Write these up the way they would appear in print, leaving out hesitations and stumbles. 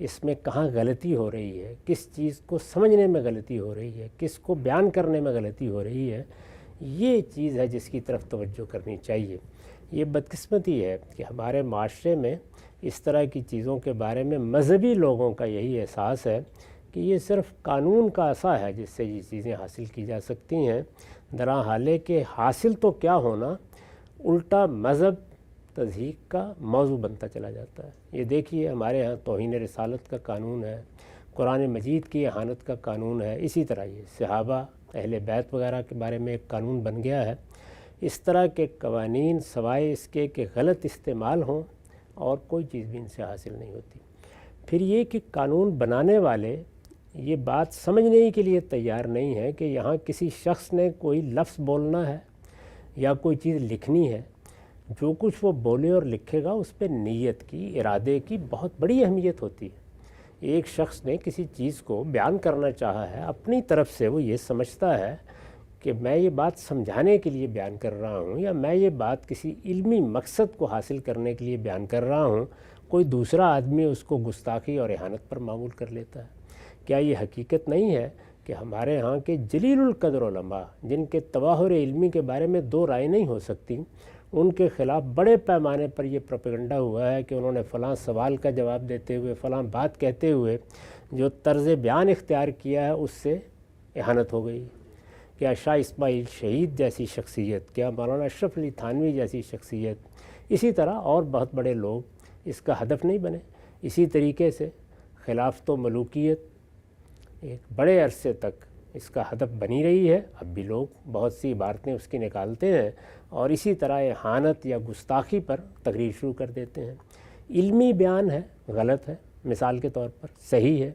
اس میں کہاں غلطی ہو رہی ہے، کس چیز کو سمجھنے میں غلطی ہو رہی ہے، کس کو بیان کرنے میں غلطی ہو رہی ہے، یہ چیز ہے جس کی طرف توجہ کرنی چاہیے۔ یہ بدقسمتی ہے کہ ہمارے معاشرے میں اس طرح کی چیزوں کے بارے میں مذہبی لوگوں کا یہی احساس ہے کہ یہ صرف قانون کا عصا ہے جس سے یہ چیزیں حاصل کی جا سکتی ہیں، درحال کہ حاصل تو کیا ہونا، الٹا مذہب تضحیق کا موضوع بنتا چلا جاتا ہے۔ یہ دیکھیے ہمارے ہاں توہین رسالت کا قانون ہے، قرآن مجید کی اہانت کا قانون ہے، اسی طرح یہ صحابہ اہل بیت وغیرہ کے بارے میں ایک قانون بن گیا ہے۔ اس طرح کے قوانین سوائے اس کے کہ غلط استعمال ہوں اور کوئی چیز بھی ان سے حاصل نہیں ہوتی۔ پھر یہ کہ قانون بنانے والے یہ بات سمجھنے کے لیے تیار نہیں ہے کہ یہاں کسی شخص نے کوئی لفظ بولنا ہے یا کوئی چیز لکھنی ہے، جو کچھ وہ بولے اور لکھے گا اس پہ نیت کی، ارادے کی بہت بڑی اہمیت ہوتی ہے۔ ایک شخص نے کسی چیز کو بیان کرنا چاہا ہے، اپنی طرف سے وہ یہ سمجھتا ہے کہ میں یہ بات سمجھانے کے لیے بیان کر رہا ہوں یا میں یہ بات کسی علمی مقصد کو حاصل کرنے کے لیے بیان کر رہا ہوں، کوئی دوسرا آدمی اس کو گستاخی اور اہانت پر معمول کر لیتا ہے۔ کیا یہ حقیقت نہیں ہے کہ ہمارے ہاں کے جلیل القدر علماء جن کے تباہر علمی کے بارے میں دو رائے نہیں ہو سکتی، ان کے خلاف بڑے پیمانے پر یہ پروپیگنڈا ہوا ہے کہ انہوں نے فلاں سوال کا جواب دیتے ہوئے، فلاں بات کہتے ہوئے جو طرز بیان اختیار کیا ہے اس سے اہانت ہو گئی؟ کیا شاہ اسماعیل شہید جیسی شخصیت، کیا مولانا اشرف علی تھانوی جیسی شخصیت، اسی طرح اور بہت بڑے لوگ اس کا ہدف نہیں بنے؟ اسی طریقے سے خلافت و ملوکیت ایک بڑے عرصے تک اس کا ہدف بنی رہی ہے، اب بھی لوگ بہت سی عبارتیں اس کی نکالتے ہیں اور اسی طرح اہانت یا گستاخی پر تقریر شروع کر دیتے ہیں۔ علمی بیان ہے، غلط ہے، مثال کے طور پر صحیح ہے،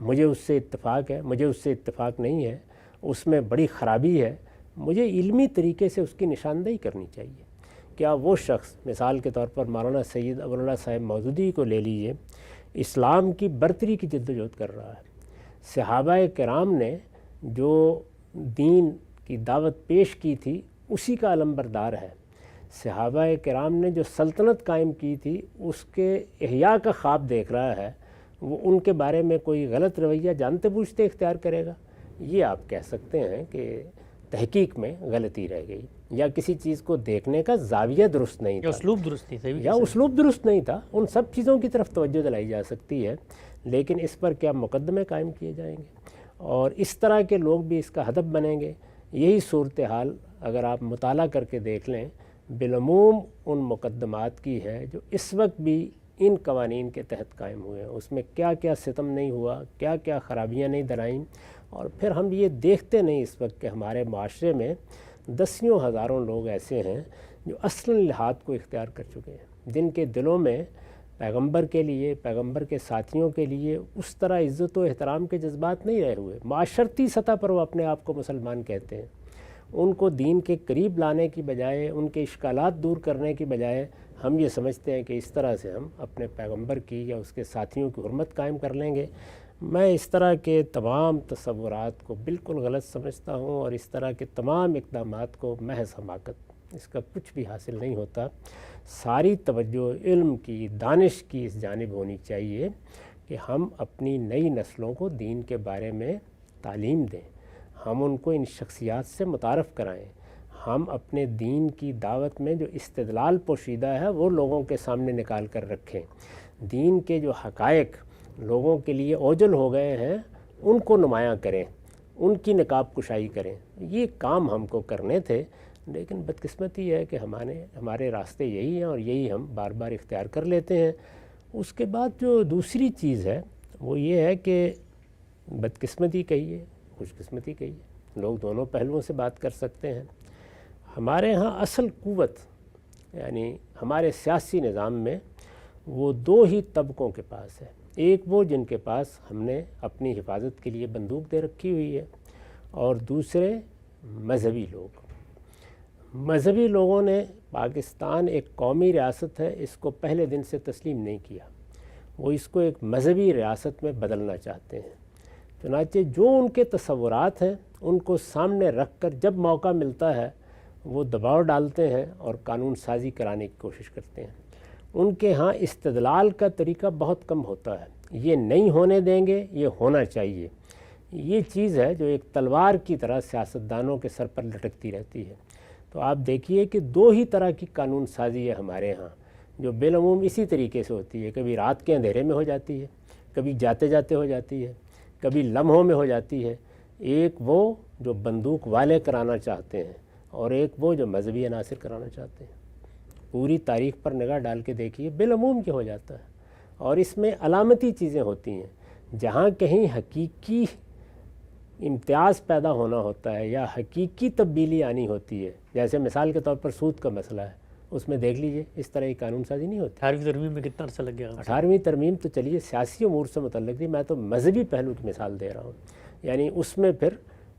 مجھے اس سے اتفاق ہے، مجھے اس سے اتفاق نہیں ہے، اس میں بڑی خرابی ہے، مجھے علمی طریقے سے اس کی نشاندہی کرنی چاہیے۔ کیا وہ شخص مثال کے طور پر مولانا سید ابوالعلا صاحب مودودی کو لے لیجئے، اسلام کی برتری کی جدوجہد کر رہا ہے، صحابہ کرام نے جو دین کی دعوت پیش کی تھی اسی کا علمبردار ہے، صحابہ کرام نے جو سلطنت قائم کی تھی اس کے احیاء کا خواب دیکھ رہا ہے، وہ ان کے بارے میں کوئی غلط رویہ جانتے بوجھتے اختیار کرے گا؟ یہ آپ کہہ سکتے ہیں کہ تحقیق میں غلطی رہ گئی، یا کسی چیز کو دیکھنے کا زاویہ درست نہیں تھا، اسلوب درست نہیں تھا، یا اسلوب درست نہیں تھا۔ ان سب چیزوں کی طرف توجہ دلائی جا سکتی ہے، لیکن اس پر کیا مقدمے قائم کیے جائیں گے اور اس طرح کے لوگ بھی اس کا ہدف بنیں گے؟ یہی صورتحال اگر آپ مطالعہ کر کے دیکھ لیں بالعموم ان مقدمات کی ہے جو اس وقت بھی ان قوانین کے تحت قائم ہوئے ہیں۔ اس میں کیا کیا ستم نہیں ہوا، کیا کیا خرابیاں نہیں درائیں، اور پھر ہم یہ دیکھتے نہیں اس وقت کہ ہمارے معاشرے میں دسیوں ہزاروں لوگ ایسے ہیں جو اصلاً الحاد کو اختیار کر چکے ہیں، جن کے دلوں میں پیغمبر کے لیے، پیغمبر کے ساتھیوں کے لیے اس طرح عزت و احترام کے جذبات نہیں رہے ہوئے۔ معاشرتی سطح پر وہ اپنے آپ کو مسلمان کہتے ہیں، ان کو دین کے قریب لانے کی بجائے، ان کے اشکالات دور کرنے کی بجائے ہم یہ سمجھتے ہیں کہ اس طرح سے ہم اپنے پیغمبر کی یا اس کے ساتھیوں کی حرمت قائم کر لیں گے۔ میں اس طرح کے تمام تصورات کو بالکل غلط سمجھتا ہوں اور اس طرح کے تمام اقدامات کو محض حماقت، اس کا کچھ بھی حاصل نہیں ہوتا۔ ساری توجہ علم کی، دانش کی اس جانب ہونی چاہیے کہ ہم اپنی نئی نسلوں کو دین کے بارے میں تعلیم دیں، ہم ان کو ان شخصیات سے متعارف کرائیں، ہم اپنے دین کی دعوت میں جو استدلال پوشیدہ ہے وہ لوگوں کے سامنے نکال کر رکھیں، دین کے جو حقائق لوگوں کے لیے اوجھل ہو گئے ہیں ان کو نمایاں کریں، ان کی نقاب کشائی کریں۔ یہ کام ہم کو کرنے تھے، لیکن بدقسمتی ہے کہ ہمارے راستے یہی ہیں اور یہی ہم بار بار اختیار کر لیتے ہیں۔ اس کے بعد جو دوسری چیز ہے وہ یہ ہے کہ بدقسمتی کہیے، خوش قسمتی کہیے، لوگ دونوں پہلوؤں سے بات کر سکتے ہیں۔ ہمارے ہاں اصل قوت یعنی ہمارے سیاسی نظام میں وہ دو ہی طبقوں کے پاس ہے، ایک وہ جن کے پاس ہم نے اپنی حفاظت کے لیے بندوق دے رکھی ہوئی ہے، اور دوسرے مذہبی لوگ۔ مذہبی لوگوں نے پاکستان ایک قومی ریاست ہے اس کو پہلے دن سے تسلیم نہیں کیا، وہ اس کو ایک مذہبی ریاست میں بدلنا چاہتے ہیں۔ چنانچہ جو ان کے تصورات ہیں ان کو سامنے رکھ کر جب موقع ملتا ہے وہ دباؤ ڈالتے ہیں اور قانون سازی کرانے کی کوشش کرتے ہیں۔ ان کے ہاں استدلال کا طریقہ بہت کم ہوتا ہے، یہ نہیں ہونے دیں گے، یہ ہونا چاہیے۔ یہ چیز ہے جو ایک تلوار کی طرح سیاستدانوں کے سر پر لٹکتی رہتی ہے۔ تو آپ دیکھیے کہ دو ہی طرح کی قانون سازی ہے ہمارے ہاں، جو بالعموم اسی طریقے سے ہوتی ہے۔ کبھی رات کے اندھیرے میں ہو جاتی ہے، کبھی جاتے جاتے ہو جاتی ہے، کبھی لمحوں میں ہو جاتی ہے۔ ایک وہ جو بندوق والے کرانا چاہتے ہیں اور ایک وہ جو مذہبی عناصر کرانا چاہتے ہیں۔ پوری تاریخ پر نگاہ ڈال کے دیکھیے، بالعموم کیا ہو جاتا ہے، اور اس میں علامتی چیزیں ہوتی ہیں۔ جہاں کہیں حقیقی امتیاز پیدا ہونا ہوتا ہے یا حقیقی تبدیلی آنی ہوتی ہے، جیسے مثال کے طور پر سود کا مسئلہ ہے، اس میں دیکھ لیجئے اس طرح کی قانون سازی نہیں ہوتی۔ 18ویں ترمیم میں کتنا عرصہ لگ گیا؟ 18ویں ترمیم تو چلیے سیاسی امور سے متعلق تھی، میں تو مذہبی پہلو کی مثال دے رہا ہوں۔ یعنی اس میں پھر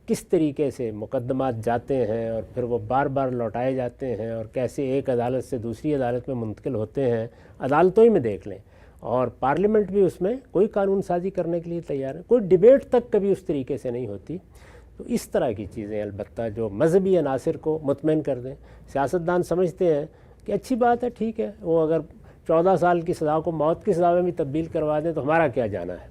کس طریقے سے مقدمات جاتے ہیں اور پھر وہ بار بار لوٹائے جاتے ہیں اور کیسے ایک عدالت سے دوسری عدالت میں منتقل ہوتے ہیں، عدالتوں ہی میں دیکھ لیں۔ اور پارلیمنٹ بھی اس میں کوئی قانون سازی کرنے کے لیے تیار ہے، کوئی ڈیبیٹ تک کبھی اس طریقے سے نہیں ہوتی۔ تو اس طرح کی چیزیں البتہ جو مذہبی عناصر کو مطمئن کر دیں۔ سیاستدان سمجھتے ہیں کہ اچھی بات ہے، ٹھیک ہے، وہ اگر 14 سال کی سزا کو موت کی سزا میں بھی تبدیل کروا دیں تو ہمارا کیا جانا ہے،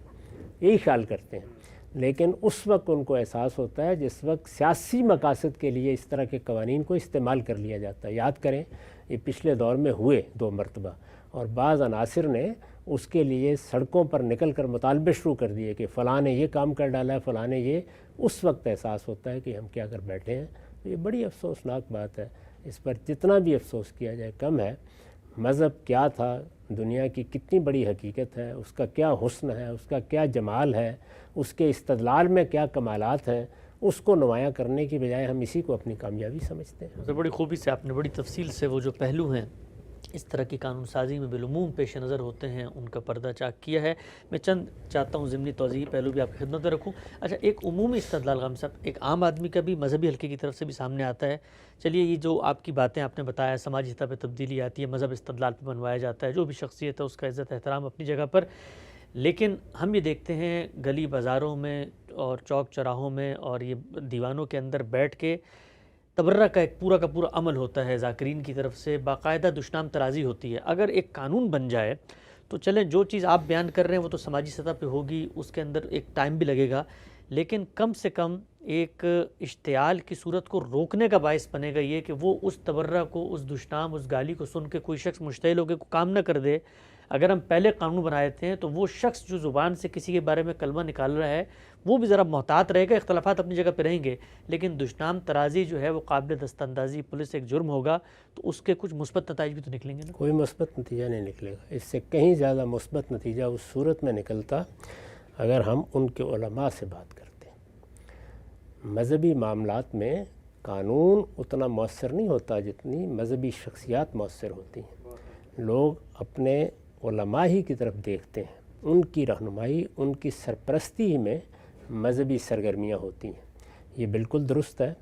یہی خیال کرتے ہیں۔ لیکن اس وقت ان کو احساس ہوتا ہے جس وقت سیاسی مقاصد کے لیے اس طرح کے قوانین کو استعمال کر لیا جاتا ہے۔ یاد کریں یہ پچھلے دور میں ہوئے 2 مرتبہ، اور بعض عناصر نے اس کے لیے سڑکوں پر نکل کر مطالبے شروع کر دیے کہ فلاں نے یہ کام کر ڈالا ہے، فلاں نے یہ۔ اس وقت احساس ہوتا ہے کہ ہم کیا کر بیٹھے ہیں۔ تو یہ بڑی افسوسناک بات ہے، اس پر جتنا بھی افسوس کیا جائے کم ہے۔ مذہب کیا تھا، دنیا کی کتنی بڑی حقیقت ہے، اس کا کیا حسن ہے، اس کا کیا جمال ہے، اس کے استدلال میں کیا کمالات ہیں، اس کو نمایاں کرنے کی بجائے ہم اسی کو اپنی کامیابی سمجھتے ہیں۔ بڑی خوبی سے آپ نے بڑی تفصیل سے وہ جو پہلو ہیں اس طرح کی قانون سازی میں بالعموم پیش نظر ہوتے ہیں ان کا پردہ چاک کیا ہے۔ میں چند چاہتا ہوں ضمنی توضیحی پہلو بھی آپ کی خدمت میں رکھوں۔ اچھا، ایک عمومی استدلال غام صاحب ایک عام آدمی کا بھی مذہبی حلقے کی طرف سے بھی سامنے آتا ہے۔ چلیے یہ جو آپ کی باتیں آپ نے بتایا، سماجی سطح پہ تبدیلی آتی ہے، مذہب استدلال پہ بنوایا جاتا ہے، جو بھی شخصیت ہے اس کا عزت احترام اپنی جگہ پر، لیکن ہم یہ دیکھتے ہیں گلی بازاروں میں اور چوک چراہوں میں اور یہ دیوانوں کے اندر بیٹھ کے تبرہ کا ایک پورا عمل ہوتا ہے، ذاکرین کی طرف سے باقاعدہ دشنام ترازی ہوتی ہے۔ اگر ایک قانون بن جائے تو چلیں جو چیز آپ بیان کر رہے ہیں وہ تو سماجی سطح پہ ہوگی، اس کے اندر ایک ٹائم بھی لگے گا، لیکن کم سے کم ایک اشتعال کی صورت کو روکنے کا باعث بنے گا یہ کہ وہ اس تبرہ کو، اس دشنام، اس گالی کو سن کے کوئی شخص مشتعل ہو کے کوئی کام نہ کر دے۔ اگر ہم پہلے قانون بنا دیتے ہیں تو وہ شخص جو زبان سے کسی کے بارے میں کلمہ نکال رہا ہے وہ بھی ذرا محتاط رہے گا، اختلافات اپنی جگہ پہ رہیں گے، لیکن دشنام ترازی جو ہے وہ قابل دست اندازی پولیس ایک جرم ہوگا، تو اس کے کچھ مثبت نتائج بھی تو نکلیں گے نا؟ کوئی مثبت نتیجہ نہیں نکلے گا، اس سے کہیں زیادہ مثبت نتیجہ اس صورت میں نکلتا اگر ہم ان کے علماء سے بات کرتے ہیں۔ مذہبی معاملات میں قانون اتنا مؤثر نہیں ہوتا جتنی مذہبی شخصیات مؤثر ہوتی ہیں۔ لوگ اپنے علماء ہی کی طرف دیکھتے ہیں، ان کی رہنمائی، ان کی سرپرستی میں مذہبی سرگرمیاں ہوتی ہیں۔ یہ بالکل درست ہے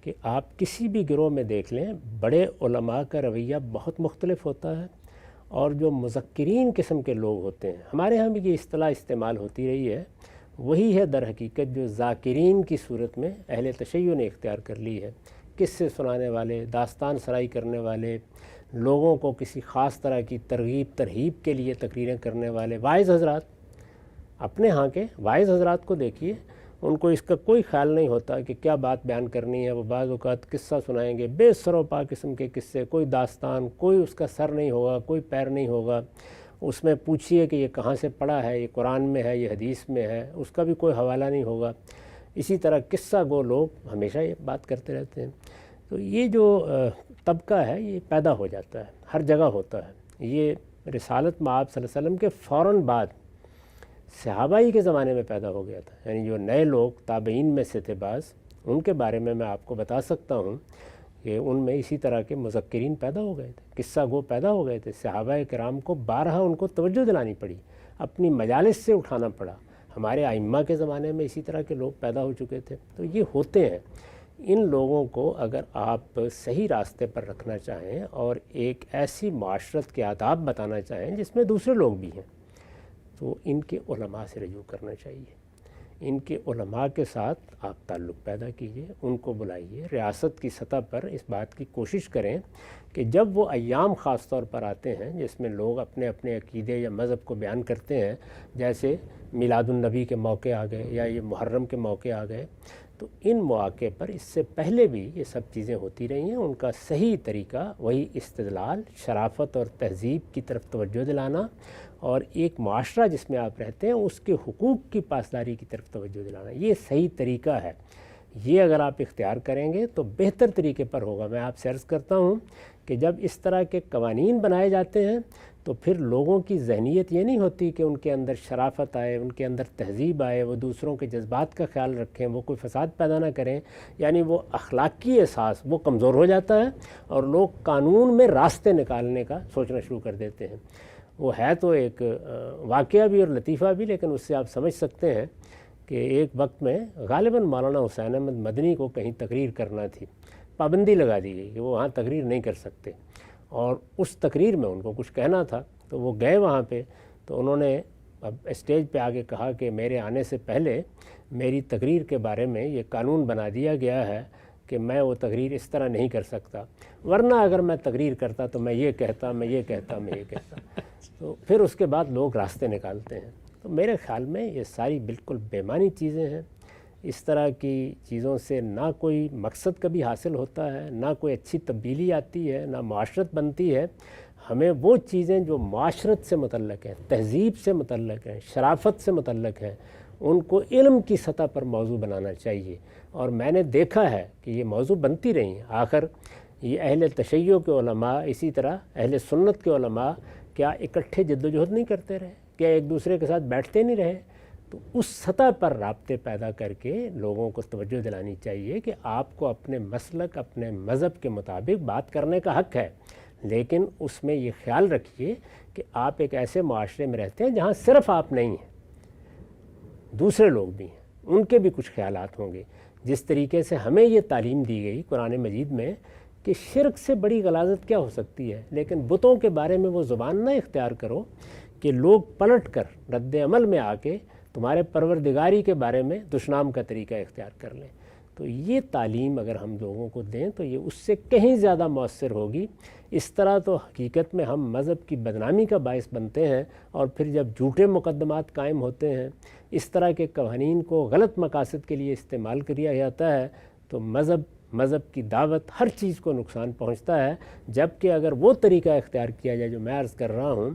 کہ آپ کسی بھی گروہ میں دیکھ لیں، بڑے علماء کا رویہ بہت مختلف ہوتا ہے، اور جو مذکرین قسم کے لوگ ہوتے ہیں، ہمارے ہاں بھی یہ اصطلاح استعمال ہوتی رہی ہے، وہی ہے در حقیقت جو ذاکرین کی صورت میں اہل تشیع نے اختیار کر لی ہے۔ قصے سنانے والے، داستان سرائی کرنے والے، لوگوں کو کسی خاص طرح کی ترغیب ترہیب کے لیے تقریریں کرنے والے واعظ حضرات، اپنے ہاں کے واعظ حضرات کو دیکھیے، ان کو اس کا کوئی خیال نہیں ہوتا کہ کیا بات بیان کرنی ہے۔ وہ بعض اوقات قصہ سنائیں گے، بے سر و پا قسم کے قصے، کوئی داستان، کوئی اس کا سر نہیں ہوگا، کوئی پیر نہیں ہوگا۔ اس میں پوچھیے کہ یہ کہاں سے پڑھا ہے، یہ قرآن میں ہے، یہ حدیث میں ہے، اس کا بھی کوئی حوالہ نہیں ہوگا۔ اسی طرح قصہ گو لوگ ہمیشہ یہ بات کرتے رہتے ہیں۔ تو یہ جو طبقہ ہے یہ پیدا ہو جاتا ہے، ہر جگہ ہوتا ہے۔ یہ رسالت مآب صلی اللہ علیہ وسلم کے فوراً بعد صحابہ ہی کے زمانے میں پیدا ہو گیا تھا۔ یعنی جو نئے لوگ تابعین میں سے تھے بعض، ان کے بارے میں آپ کو بتا سکتا ہوں کہ ان میں اسی طرح کے مذکرین پیدا ہو گئے تھے، قصہ گو پیدا ہو گئے تھے۔ صحابہ کرام کو بارہا ان کو توجہ دلانی پڑی، اپنی مجالس سے اٹھانا پڑا۔ ہمارے ائمہ کے زمانے میں اسی طرح کے لوگ پیدا ہو چکے تھے۔ تو یہ ہوتے ہیں۔ ان لوگوں کو اگر آپ صحیح راستے پر رکھنا چاہیں اور ایک ایسی معاشرت کے آداب بتانا چاہیں جس میں دوسرے لوگ بھی ہیں، تو ان کے علماء سے رجوع کرنا چاہیے۔ ان کے علماء کے ساتھ آپ تعلق پیدا کیجئے، ان کو بلائیے، ریاست کی سطح پر اس بات کی کوشش کریں کہ جب وہ ایام خاص طور پر آتے ہیں جس میں لوگ اپنے اپنے عقیدے یا مذہب کو بیان کرتے ہیں، جیسے میلاد النبی کے موقع آ گئے یا یہ محرم کے موقع آ گئے، تو ان مواقع پر اس سے پہلے بھی یہ سب چیزیں ہوتی رہی ہیں۔ ان کا صحیح طریقہ وہی استدلال، شرافت اور تہذیب کی طرف توجہ دلانا، اور ایک معاشرہ جس میں آپ رہتے ہیں اس کے حقوق کی پاسداری کی طرف توجہ دلانا، یہ صحیح طریقہ ہے۔ یہ اگر آپ اختیار کریں گے تو بہتر طریقے پر ہوگا۔ میں آپ سے عرض کرتا ہوں کہ جب اس طرح کے قوانین بنائے جاتے ہیں تو پھر لوگوں کی ذہنیت یہ نہیں ہوتی کہ ان کے اندر شرافت آئے، ان کے اندر تہذیب آئے، وہ دوسروں کے جذبات کا خیال رکھیں، وہ کوئی فساد پیدا نہ کریں، یعنی وہ اخلاقی احساس وہ کمزور ہو جاتا ہے اور لوگ قانون میں راستے نکالنے کا سوچنا شروع کر دیتے ہیں۔ وہ ہے تو ایک واقعہ بھی اور لطیفہ بھی، لیکن اس سے آپ سمجھ سکتے ہیں کہ ایک وقت میں غالباً مولانا حسین احمد مدنی کو کہیں تقریر کرنا تھی، پابندی لگا دی گئی کہ وہ وہاں تقریر نہیں کر سکتے، اور اس تقریر میں ان کو کچھ کہنا تھا تو وہ گئے وہاں پہ، تو انہوں نے اب اسٹیج پہ آگے کہا کہ میرے آنے سے پہلے میری تقریر کے بارے میں یہ قانون بنا دیا گیا ہے کہ میں وہ تقریر اس طرح نہیں کر سکتا، ورنہ اگر میں تقریر کرتا تو میں یہ کہتا، میں یہ کہتا، میں یہ کہتا۔ تو پھر اس کے بعد لوگ راستے نکالتے ہیں۔ تو میرے خیال میں یہ ساری بالکل بے معنی چیزیں ہیں۔ اس طرح کی چیزوں سے نہ کوئی مقصد کبھی حاصل ہوتا ہے، نہ کوئی اچھی تبدیلی آتی ہے، نہ معاشرت بنتی ہے۔ ہمیں وہ چیزیں جو معاشرت سے متعلق ہیں، تہذیب سے متعلق ہیں، شرافت سے متعلق ہیں، ان کو علم کی سطح پر موضوع بنانا چاہیے۔ اور میں نے دیکھا ہے کہ یہ موضوع بنتی رہی ہیں۔ آخر یہ اہل تشیع کے علماء، اسی طرح اہل سنت کے علماء کیا اکٹھے جد و جہد نہیں کرتے رہے؟ کیا ایک دوسرے کے ساتھ بیٹھتے نہیں رہے؟ تو اس سطح پر رابطے پیدا کر کے لوگوں کو توجہ دلانی چاہیے کہ آپ کو اپنے مسلک، اپنے مذہب کے مطابق بات کرنے کا حق ہے، لیکن اس میں یہ خیال رکھیے کہ آپ ایک ایسے معاشرے میں رہتے ہیں جہاں صرف آپ نہیں ہیں، دوسرے لوگ بھی ہیں، ان کے بھی کچھ خیالات ہوں گے۔ جس طریقے سے ہمیں یہ تعلیم دی گئی قرآن مجید میں کہ شرک سے بڑی غلاظت کیا ہو سکتی ہے، لیکن بتوں کے بارے میں وہ زبان نہ اختیار کرو کہ لوگ پلٹ کر رد عمل میں آ کے تمہارے پروردگاری کے بارے میں دشنام کا طریقہ اختیار کر لیں۔ تو یہ تعلیم اگر ہم لوگوں کو دیں تو یہ اس سے کہیں زیادہ مؤثر ہوگی۔ اس طرح تو حقیقت میں ہم مذہب کی بدنامی کا باعث بنتے ہیں، اور پھر جب جھوٹے مقدمات قائم ہوتے ہیں، اس طرح کے قوانین کو غلط مقاصد کے لیے استعمال کیا جاتا ہے، تو مذہب کی دعوت ہر چیز کو نقصان پہنچتا ہے۔ جبکہ اگر وہ طریقہ اختیار کیا جائے جو میں عرض کر رہا ہوں،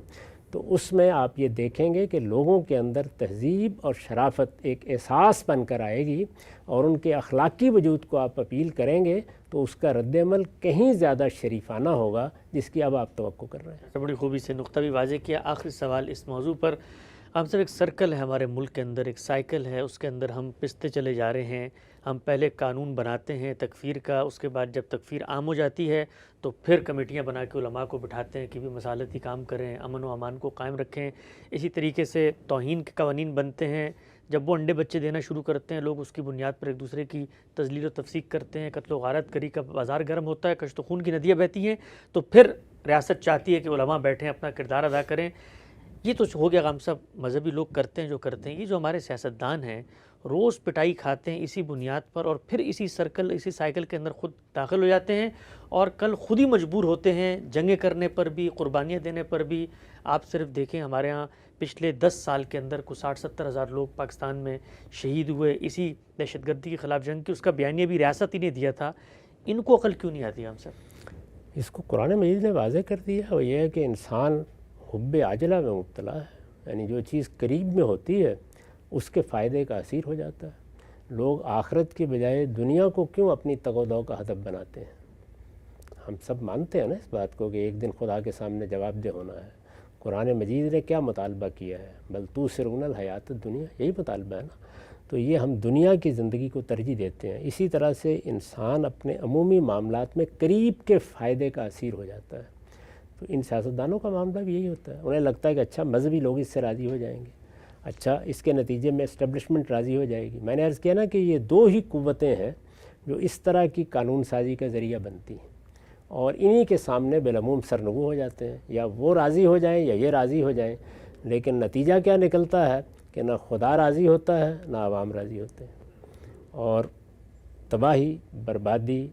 تو اس میں آپ یہ دیکھیں گے کہ لوگوں کے اندر تہذیب اور شرافت ایک احساس بن کر آئے گی، اور ان کے اخلاقی وجود کو آپ اپیل کریں گے تو اس کا رد عمل کہیں زیادہ شریفانہ ہوگا جس کی اب آپ توقع کر رہے ہیں۔ بڑی خوبی سے نقطہ بھی واضح کیا۔ آخری سوال اس موضوع پر، ہم سب ایک سرکل ہے ہمارے ملک کے اندر، ایک سائیکل ہے، اس کے اندر ہم پستے چلے جا رہے ہیں۔ ہم پہلے قانون بناتے ہیں تکفیر کا، اس کے بعد جب تکفیر عام ہو جاتی ہے تو پھر کمیٹیاں بنا کے علماء کو بٹھاتے ہیں کہ بھی مسالتی کام کریں، امن و امان کو قائم رکھیں۔ اسی طریقے سے توہین کے قوانین بنتے ہیں، جب وہ انڈے بچے دینا شروع کرتے ہیں لوگ اس کی بنیاد پر ایک دوسرے کی تذلیل و تفسیق کرتے ہیں، قتل و غارت گری کا بازار گرم ہوتا ہے، کشت و خون کی ندیاں بہتی ہیں، تو پھر ریاست چاہتی ہے کہ علماء بیٹھیں، اپنا کردار ادا کریں۔ یہ تو ہو گیا غام صاحب، مذہبی لوگ کرتے ہیں جو کرتے ہیں۔ یہ جو ہمارے سیاستدان ہیں روز پٹائی کھاتے ہیں اسی بنیاد پر، اور پھر اسی سرکل، اسی سائیکل کے اندر خود داخل ہو جاتے ہیں، اور کل خود ہی مجبور ہوتے ہیں جنگیں کرنے پر بھی، قربانیاں دینے پر بھی۔ آپ صرف دیکھیں ہمارے ہاں پچھلے 10 سال کے اندر کو 60-70 ہزار لوگ پاکستان میں شہید ہوئے اسی دہشت گردی کے خلاف جنگ کی، اس کا بیانیہ بھی ریاست ہی نے دیا تھا۔ ان کو عقل کیوں نہیں آتی ہم سب؟ اس کو قرآن مجید نے واضح کر دیا، وہ یہ ہے کہ انسان حب عاجلہ میں مبتلا ہے، یعنی جو چیز قریب میں ہوتی ہے اس کے فائدے کا اسیر ہو جاتا ہے۔ لوگ آخرت کے بجائے دنیا کو کیوں اپنی تگ و دو کا ہدف بناتے ہیں؟ ہم سب مانتے ہیں نا اس بات کو کہ ایک دن خدا کے سامنے جواب دہ ہونا ہے۔ قرآن مجید نے کیا مطالبہ کیا ہے؟ بل توثرون الحیات الدنیا، یہی مطالبہ ہے نا۔ تو یہ ہم دنیا کی زندگی کو ترجیح دیتے ہیں۔ اسی طرح سے انسان اپنے عمومی معاملات میں قریب کے فائدے کا اسیر ہو جاتا ہے۔ تو ان سیاستدانوں کا معاملہ بھی یہی ہوتا ہے، انہیں لگتا ہے کہ اچھا مذہبی لوگ اس سے راضی ہو جائیں گے، اچھا اس کے نتیجے میں اسٹیبلشمنٹ راضی ہو جائے گی۔ میں نے عرض کیا نا کہ یہ دو ہی قوتیں ہیں جو اس طرح کی قانون سازی کا ذریعہ بنتی ہیں، اور انہی کے سامنے بالعموم سرنگو ہو جاتے ہیں، یا وہ راضی ہو جائیں یا یہ راضی ہو جائیں۔ لیکن نتیجہ کیا نکلتا ہے کہ کہ نہ خدا راضی ہوتا ہے نہ عوام راضی ہوتے ہیں، اور تباہی، بربادی،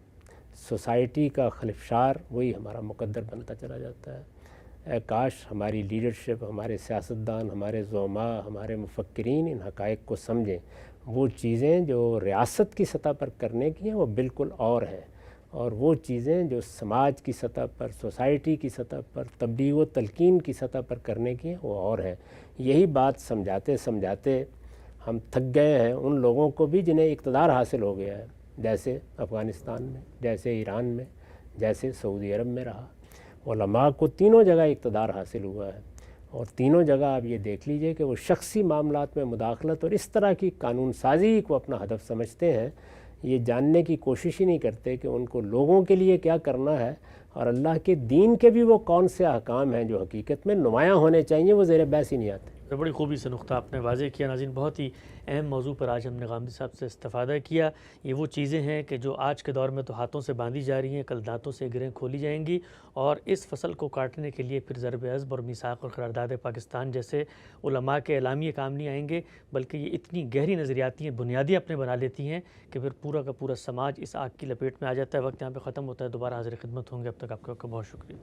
سوسائٹی کا خلفشار وہی ہمارا مقدر بنتا چلا جاتا ہے۔ اے کاش ہماری لیڈرشپ، ہمارے سیاستدان، ہمارے زعماء، ہمارے مفکرین ان حقائق کو سمجھیں۔ وہ چیزیں جو ریاست کی سطح پر کرنے کی ہیں وہ بالکل اور ہیں، اور وہ چیزیں جو سماج کی سطح پر، سوسائٹی کی سطح پر، تبلیغ و تلقین کی سطح پر کرنے کی ہیں وہ اور ہیں۔ یہی بات سمجھاتے سمجھاتے ہم تھک گئے ہیں ان لوگوں کو بھی جنہیں اقتدار حاصل ہو گیا ہے، جیسے افغانستان میں، جیسے ایران میں، جیسے سعودی عرب میں رہا۔ علماء کو تینوں جگہ اقتدار حاصل ہوا ہے، اور تینوں جگہ آپ یہ دیکھ لیجئے کہ وہ شخصی معاملات میں مداخلت اور اس طرح کی قانون سازی کو اپنا ہدف سمجھتے ہیں، یہ جاننے کی کوشش ہی نہیں کرتے کہ ان کو لوگوں کے لیے کیا کرنا ہے، اور اللہ کے دین کے بھی وہ کون سے احکام ہیں جو حقیقت میں نمایاں ہونے چاہیے، وہ زیر بحث ہی نہیں آتے۔ بڑی خوبی سے نقطہ آپ نے واضح کیا۔ ناظرین، بہت ہی اہم موضوع پر آج ہم نے غامدی صاحب سے استفادہ کیا۔ یہ وہ چیزیں ہیں کہ جو آج کے دور میں تو ہاتھوں سے باندھی جا رہی ہیں، کل دانتوں سے گرہیں کھولی جائیں گی، اور اس فصل کو کاٹنے کے لیے پھر ضرب عضب اور میثاق اور قرارداد پاکستان جیسے علماء کے اعلامیے کام نہیں آئیں گے، بلکہ یہ اتنی گہری نظریاتی بنیادیں اپنے بنا لیتی ہیں کہ پھر پورا کا پورا سماج اس آگ کی لپیٹ میں آ جاتا ہے۔ وقت یہاں پہ ختم ہوتا ہے، دوبارہ حاضر خدمت ہوں گے، اب تک آپ کا بہت شکریہ۔